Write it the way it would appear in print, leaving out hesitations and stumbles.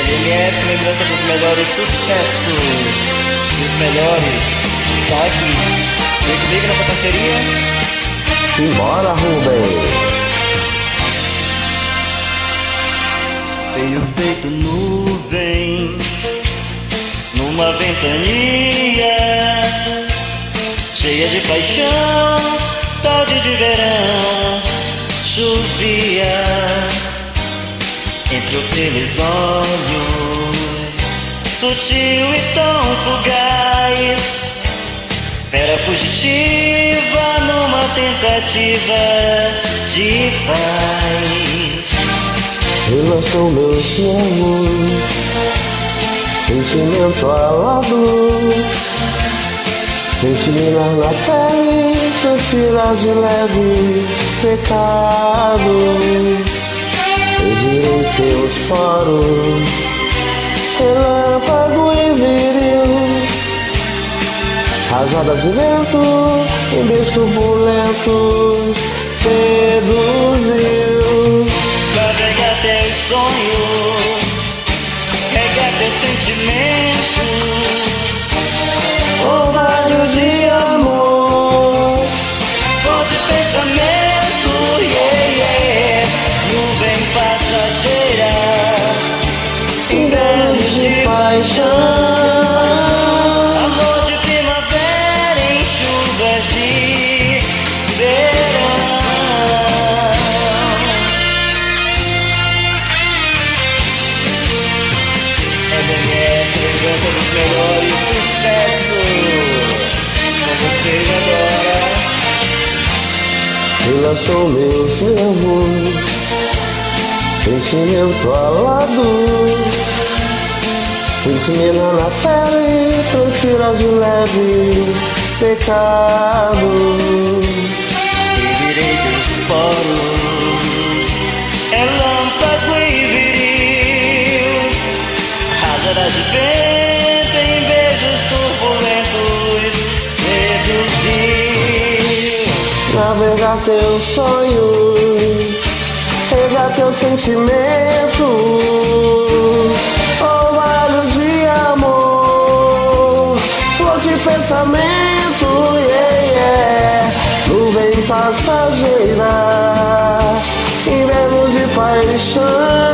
LMS, lembrança dos melhores sucessos. Os melhores estão aqui. Vem comigo nessa parceria. Simbora, Ruben. Tenho feito nuvem numa ventania cheia de paixão, tarde de verão. Chovia entre aqueles olhos, sutil e tão fugaz, fera fugitiva numa tentativa de paz. Relançou meus nervos, sentimento alado, senti minar na pele, transpirar de leve pecado. Eu virei teus poros, relâmpago e viril, rajada de vento, em beijos turbulentos, seduziu. Carrega teus sonhos, carrega teus sentimentos, orvalho de amor, flor de pensamento, yeah, yeah. Nuvem passageira, inverno de paixão. amor de primavera em chuvas de verão. LMS, lembrança dos melhores sucessos. Com vocês agora. Relaxou meus nervos, sentimento alado, senti minar na pele, transpirar de leve pecado. E virei teus poros, relâmpago e viril, rajada de vento em beijos turbulentos, seduziu. Navegar teus sonhos, regar teus sentimentos, orvalho de amor, flor de pensamento, yeah, yeah. Nuvem passageira, inverno de paixão.